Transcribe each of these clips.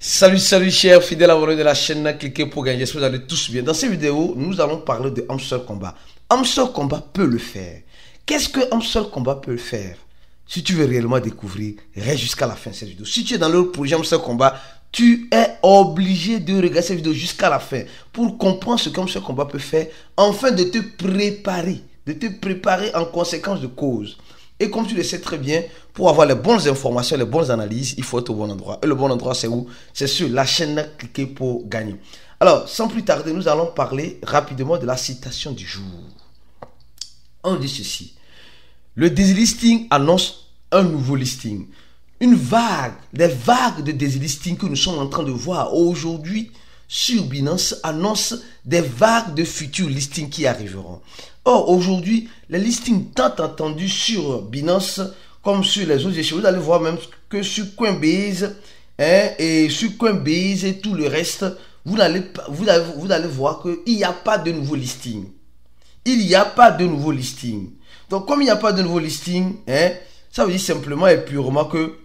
Salut chers fidèles abonnés de la chaîne, cliquez pour gagner, j'espère que vous allez tous bien. Dans cette vidéo, nous allons parler de Hamster Combat. Hamster Combat peut le faire. Qu'est-ce que Hamster Combat peut faire? Si tu veux réellement découvrir, reste jusqu'à la fin de cette vidéo. Si tu es dans le projet Hamster Combat, tu es obligé de regarder cette vidéo jusqu'à la fin pour comprendre ce que Hamster Combat peut faire, afin de te préparer en conséquence de cause. Et comme tu le sais très bien, pour avoir les bonnes informations, les bonnes analyses, il faut être au bon endroit. Et le bon endroit, c'est où? C'est sur la chaîne Cliquez pour gagner. Alors, sans plus tarder, nous allons parler rapidement de la citation du jour. On dit ceci. Le delisting annonce un nouveau listing. Des vagues de delisting que nous sommes en train de voir aujourd'hui sur Binance annoncent des vagues de futurs listings qui arriveront. Or, aujourd'hui, les listings tant attendus sur Binance comme sur les autres échelles, vous allez voir même que sur Coinbase et sur Coinbase et tout le reste, vous allez voir qu'il n'y a pas de nouveau listing. Il n'y a pas de nouveau listing. Donc, comme il n'y a pas de nouveau listing, ça veut dire simplement et purement que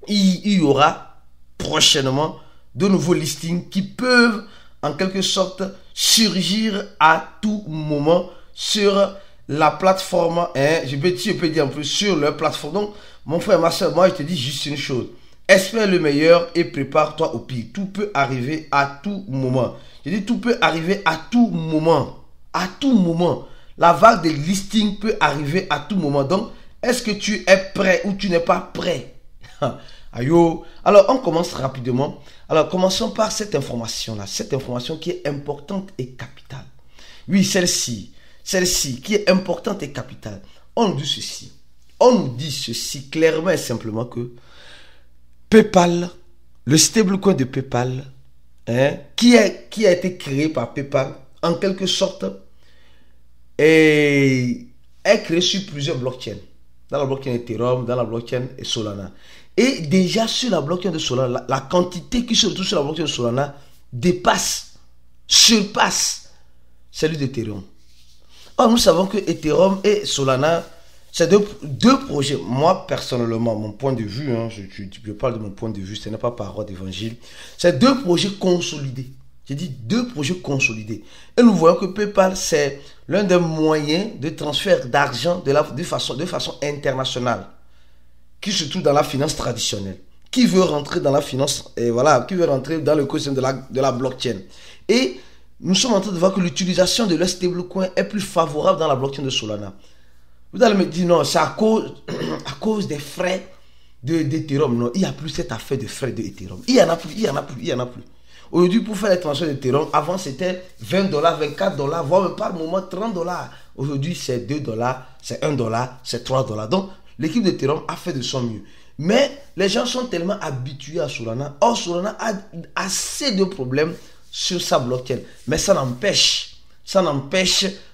il y aura prochainement de nouveaux listings qui peuvent en quelque sorte surgir à tout moment sur la plateforme, je peux dire en plus sur leur plateforme. Donc mon frère, ma soeur, moi je te dis juste une chose, espère le meilleur et prépare-toi au pire. Tout peut arriver à tout moment. Je dis tout peut arriver à tout moment. À tout moment. La vague de listing peut arriver à tout moment. Donc est-ce que tu es prêt ou tu n'es pas prêt? Ayo. Alors on commence rapidement. Alors commençons par cette information-là. Cette information qui est importante et capitale. Oui, celle-ci qui est importante et capitale. On nous dit ceci. On nous dit ceci clairement et simplement que PayPal, le stablecoin de PayPal, qui a été créé par PayPal, en quelque sorte, est créé sur plusieurs blockchains. Dans la blockchain Ethereum, dans la blockchain Solana. Et déjà sur la blockchain de Solana, la quantité qui se retrouve sur la blockchain de Solana surpasse celle d'Ethereum. Or, nous savons que Ethereum et Solana, c'est deux projets. Moi, personnellement, mon point de vue, je parle de mon point de vue, ce n'est pas parole d'évangile. C'est deux projets consolidés. J'ai dit deux projets consolidés. Et nous voyons que PayPal, c'est l'un des moyens de transfert d'argent de façon internationale, qui se trouve dans la finance traditionnelle, qui veut rentrer dans la finance, qui veut rentrer dans le l'écosystème de la blockchain. Et nous sommes en train de voir que l'utilisation de leur stablecoin est plus favorable dans la blockchain de Solana. Vous allez me dire non, c'est à cause des frais d'Ethereum. Non, il n'y a plus cette affaire de frais d'Ethereum. Il n'y en a plus. Aujourd'hui, pour faire les transferts d'Ethereum, avant c'était $20, $24, voire même par moment $30. Aujourd'hui, c'est $2, c'est $1, c'est $3. Donc, l'équipe d'Ethereum a fait de son mieux. Mais les gens sont tellement habitués à Solana. Or, Solana a assez de problèmes sur sa blockchain. Mais ça n'empêche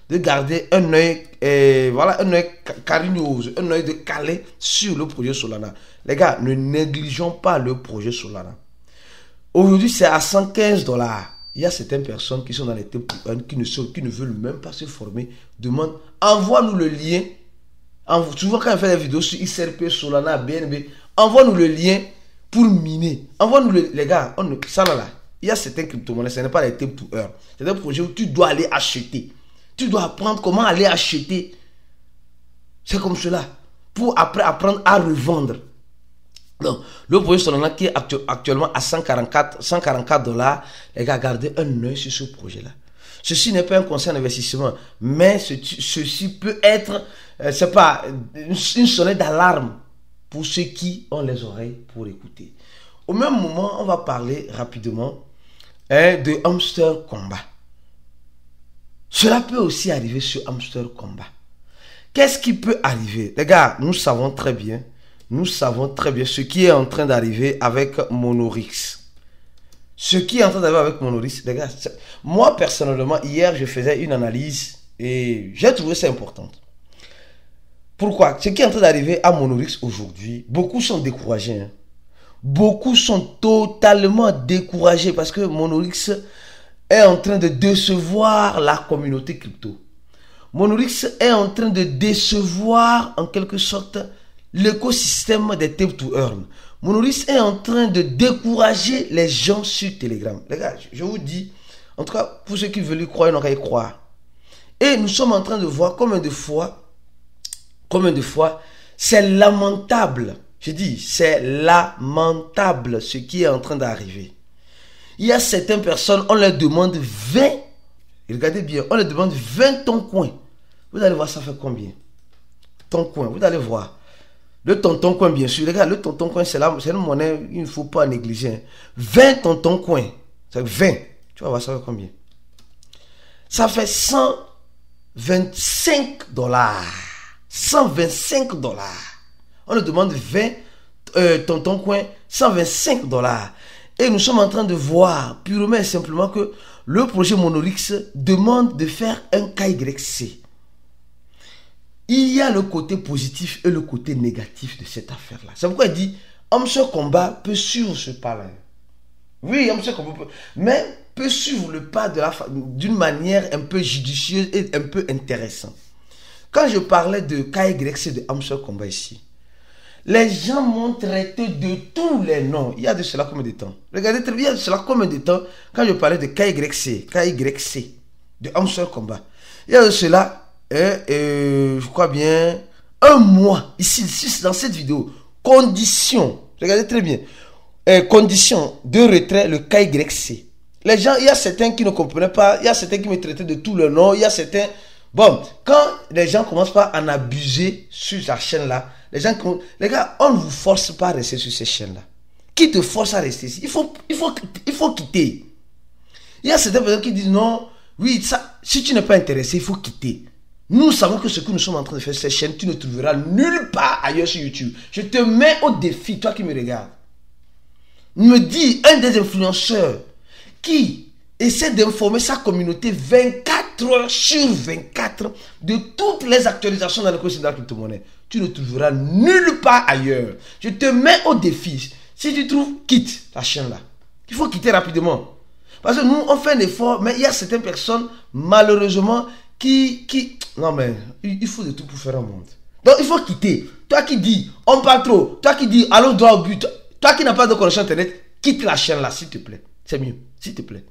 de garder un œil, un œil carignose, un œil de calé sur le projet Solana. Les gars, ne négligeons pas le projet Solana. Aujourd'hui, c'est à $115. Il y a certaines personnes qui sont dans les T1 qui ne veulent même pas se former. Demandent, envoie-nous le lien. Souvent, quand on fait des vidéos sur XRP, Solana, BNB, envoie-nous le lien pour miner. Envoie-nous les gars, ça là. Il y a certaines crypto-monnaies, ce n'est pas les T2 C'est un projet où tu dois aller acheter. Tu dois apprendre comment aller acheter. C'est comme cela. Pour après apprendre à revendre. Donc, le projet Solana qui est actuellement à $144, les gars, gardez un œil sur ce projet-là. Ceci n'est pas un conseil d'investissement, mais ceci peut être, une sonnette d'alarme pour ceux qui ont les oreilles pour écouter. Au même moment, on va parler rapidement de Hamster Combat. Cela peut aussi arriver sur Hamster Combat. Qu'est-ce qui peut arriver? Les gars, nous savons très bien ce qui est en train d'arriver avec Monorix. Ce qui est en train d'arriver avec Monorix, les gars, moi personnellement, hier, je faisais une analyse et j'ai trouvé ça important. Pourquoi? Ce qui est en train d'arriver à Monorix aujourd'hui, beaucoup sont découragés. Beaucoup sont totalement découragés parce que Monorix est en train de décevoir la communauté crypto. Monorix est en train de décevoir en quelque sorte l'écosystème des Tape to Earn. Monolix est en train de décourager les gens sur Telegram. Les gars, je vous dis, en tout cas, pour ceux qui veulent y croire, ils n'ont qu'à y croire. Et nous sommes en train de voir combien de fois, c'est lamentable. Je dis, c'est lamentable ce qui est en train d'arriver. Il y a certaines personnes, on leur demande 20, regardez bien, on leur demande 20 toncoins. Vous allez voir, ça fait combien? Toncoins, vous allez voir. Le tonton coin, bien sûr. Les gars, le tonton coin, c'est une monnaie, il ne faut pas négliger. 20 tonton coin. C'est 20. Tu vas voir, ça fait combien? Ça fait 125 dollars. 125 dollars. On nous demande 20 tonton coin, 125 dollars. Et nous sommes en train de voir purement et simplement que le projet Monolix demande de faire un KYC. Il y a le côté positif et le côté négatif de cette affaire-là. C'est pourquoi il dit, Amsel Combat peut suivre ce pas-là. Oui, Amsel Combat peut, mais peut suivre le pas d'une manière un peu judicieuse et un peu intéressante. Quand je parlais de KYC de Amsel Combat ici, les gens m'ont traité de tous les noms. Il y a de cela combien de temps? Regardez, il y a de cela combien de temps quand je parlais de KYC de Amsel Combat. Il y a de cela... je crois bien, un mois, ici, dans cette vidéo, condition, regardez très bien, condition de retrait, le KYC. Les gens, il y a certains qui ne comprenaient pas, il y a certains qui me traitaient de tout le nom, il y a certains, bon, quand les gens commencent pas à en abuser sur la chaîne là, les gars, on ne vous force pas à rester sur ces chaînes là. Qui te force à rester ici? Il faut quitter. Il y a certaines personnes qui disent non, oui, ça, si tu n'es pas intéressé, il faut quitter. Nous savons que ce que nous sommes en train de faire sur cette chaîne, tu ne trouveras nulle part ailleurs sur YouTube. Je te mets au défi, toi qui me regardes. Me dis un des influenceurs qui essaie d'informer sa communauté 24 heures sur 24 de toutes les actualisations dans l'écosystème de la crypto-monnaie. Tu ne trouveras nulle part ailleurs. Je te mets au défi. Si tu trouves, quitte la chaîne là. Il faut quitter rapidement. Parce que nous, on fait un effort, mais il y a certaines personnes, malheureusement, non mais, il faut de tout pour faire un monde. Donc il faut quitter. Toi qui dis, on parle trop. Toi qui dis, allons droit au but. Toi qui n'as pas de connexion internet, quitte la chaîne là, s'il te plaît. C'est mieux, s'il te plaît.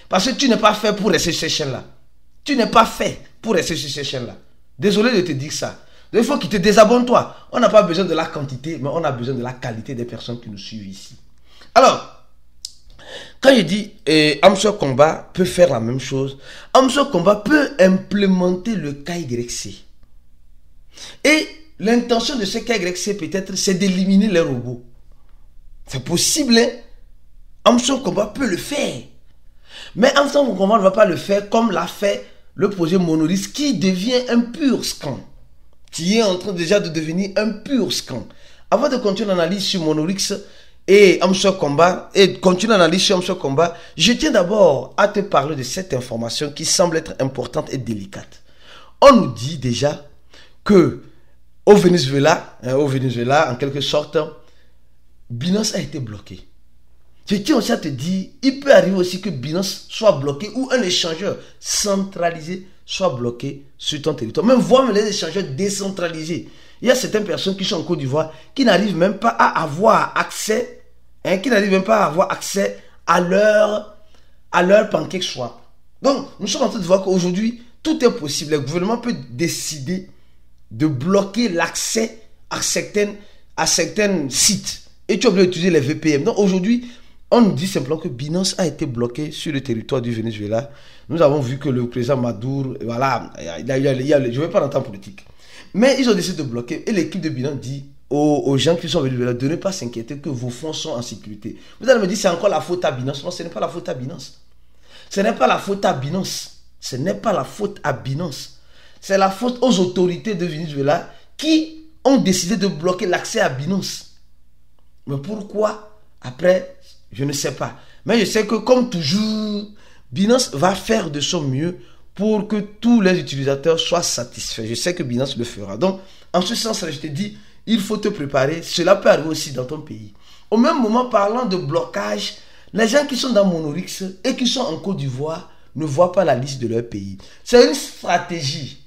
Parce que tu n'es pas fait pour rester sur ces chaînes là. Tu n'es pas fait pour rester sur ces chaînes là. Désolé de te dire ça. Donc il faut quitter, désabonne-toi. On n'a pas besoin de la quantité, mais on a besoin de la qualité des personnes qui nous suivent ici. Alors, quand je dis Amsel Combat peut faire la même chose, Amsel Combat peut implémenter le KYC. Et l'intention de ce KYC peut-être, c'est d'éliminer les robots. C'est possible, hein? Amsel Combat peut le faire. Mais Amsel Combat ne va pas le faire comme l'a fait le projet Monolix qui devient un pur scam. Qui est en train déjà de devenir un pur scam. Avant de continuer l'analyse sur Monolix et Amsel Combat, et continuer l'analyse sur Amsel Combat, je tiens d'abord à te parler de cette information qui semble être importante et délicate. On nous dit déjà que au Venezuela, en quelque sorte, Binance a été bloqué. Je tiens aussi à te dire, il peut arriver aussi que Binance soit bloqué ou un échangeur centralisé soit bloqué sur ton territoire. Même voire les échangeurs décentralisés. Il y a certaines personnes qui sont en Côte d'Ivoire qui n'arrivent même pas à avoir accès, à leur PancakeSwap. Donc, nous sommes en train de voir qu'aujourd'hui, tout est possible. Le gouvernement peut décider de bloquer l'accès à certains sites. Et tu es obligé d'utiliser les VPN. Donc, aujourd'hui, on nous dit simplement que Binance a été bloqué sur le territoire du Venezuela. Nous avons vu que le président Maduro, voilà, je ne vais pas rentrer en politique. Mais ils ont décidé de bloquer. Et l'équipe de Binance dit aux gens qui sont venus de ne pas s'inquiéter que vos fonds sont en sécurité. Vous allez me dire, c'est encore la faute à Binance. Non, ce n'est pas la faute à Binance. Ce n'est pas la faute à Binance. Ce n'est pas la faute à Binance. C'est la faute aux autorités de Venezuela qui ont décidé de bloquer l'accès à Binance. Mais pourquoi? Après, je ne sais pas. Mais je sais que comme toujours, Binance va faire de son mieux pour que tous les utilisateurs soient satisfaits. Je sais que Binance le fera. Donc, en ce sens-là, je te dis, il faut te préparer. Cela peut arriver aussi dans ton pays. Au même moment, parlant de blocage, les gens qui sont dans Monolix et qui sont en Côte d'Ivoire ne voient pas la liste de leur pays. C'est une stratégie.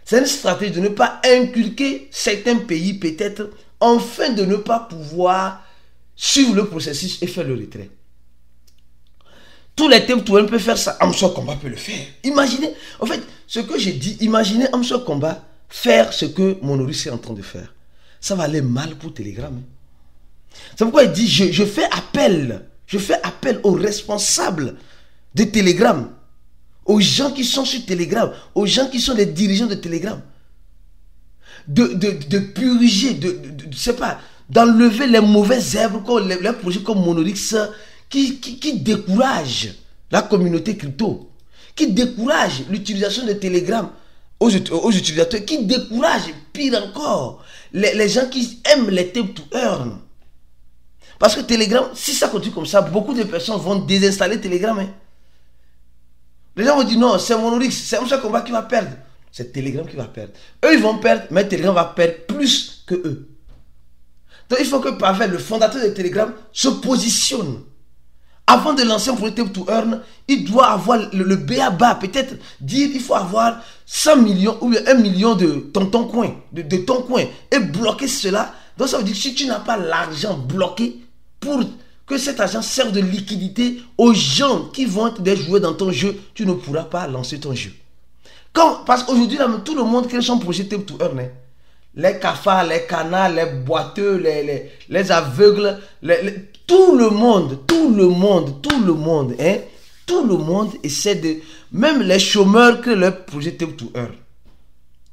C'est une stratégie de ne pas inculquer certains pays peut-être afin de ne pas pouvoir suivre le processus et faire le retrait. Tous les Tape to Earn peuvent faire ça. Amso Combat peut le faire. Imaginez, en fait, ce que j'ai dit, imaginez Amso Combat faire ce que Monorix est en train de faire. Ça va aller mal pour Telegram. C'est pourquoi il dit, je fais appel aux responsables de Telegram, aux gens qui sont sur Telegram, aux gens qui sont les dirigeants de Telegram, de purger, je sais pas, d'enlever les mauvaises herbes, les projets comme Monorix, qui découragent la communauté crypto, qui découragent l'utilisation de Telegram aux utilisateurs, qui découragent, pire encore, les gens qui aiment les Tape to Earn. Parce que Telegram, si ça continue comme ça, beaucoup de personnes vont désinstaller Telegram. Hein. Les gens vont dire non, c'est Monorix, c'est Amso Combat qui va perdre. C'est Telegram qui va perdre. Eux, ils vont perdre, mais Telegram va perdre plus que eux. Donc, il faut que Pavel, le fondateur de Telegram, se positionne. Avant de lancer un projet Tape to Earn, il doit avoir le BABA, peut-être dire il faut avoir 100 millions ou 1 million de ton coin, de ton coin, et bloquer cela. Donc, ça veut dire que si tu n'as pas l'argent bloqué pour que cet argent serve de liquidité aux gens qui vont être des joueurs dans ton jeu, tu ne pourras pas lancer ton jeu. Parce qu'aujourd'hui, tout le monde crée son projet Tape to Earn. Hein. Les cafards, les canards, les boiteux, les aveugles, tout le monde, hein, tout le monde essaie de... Même les chômeurs créent leur projet Tape to Earn.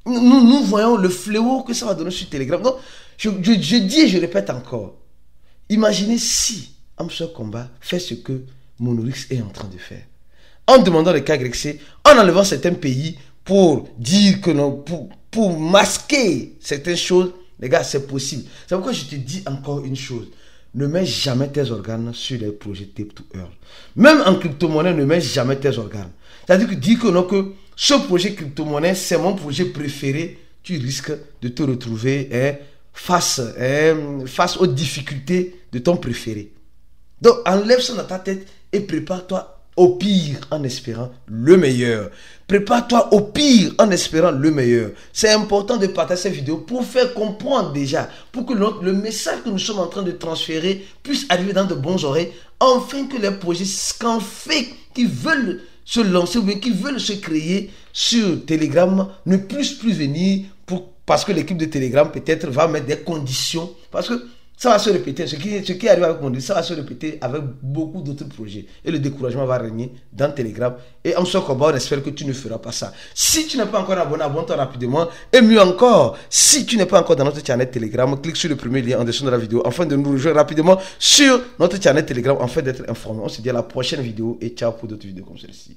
Nous voyons le fléau que ça va donner sur Telegram. Donc, je dis et je répète encore. Imaginez si Amso Combat fait ce que Monorix est en train de faire. En demandant le KYC, en enlevant certains pays pour dire que non, pour masquer certaines choses, les gars, c'est possible. C'est pourquoi je te dis encore une chose. Ne mets jamais tes organes sur les projets Tape to Earn. Même en crypto-monnaie, ne mets jamais tes organes. C'est-à-dire que dire que non, que ce projet crypto-monnaie, c'est mon projet préféré, tu risques de te retrouver face aux difficultés de ton préféré. Donc, enlève ça dans ta tête et prépare-toi au pire en espérant le meilleur. Prépare-toi au pire en espérant le meilleur. C'est important de partager cette vidéo pour faire comprendre déjà, pour que le message que nous sommes en train de transférer puisse arriver dans de bonnes oreilles, afin que les projets scam-fake qui veulent se lancer ou bien qui veulent se créer sur Telegram ne puissent plus venir parce que l'équipe de Telegram peut-être va mettre des conditions. Parce que ça va se répéter. Ce qui arrive avec Monorix, ça va se répéter avec beaucoup d'autres projets. Et le découragement va régner dans Telegram. Et Amso Combat, on espère que tu ne feras pas ça. Si tu n'es pas encore abonné, abonne-toi rapidement. Et mieux encore, si tu n'es pas encore dans notre channel Telegram, clique sur le premier lien en dessous de la vidéo afin de nous rejoindre rapidement sur notre channel Telegram afin d'être informé. On se dit à la prochaine vidéo et ciao pour d'autres vidéos comme celle-ci.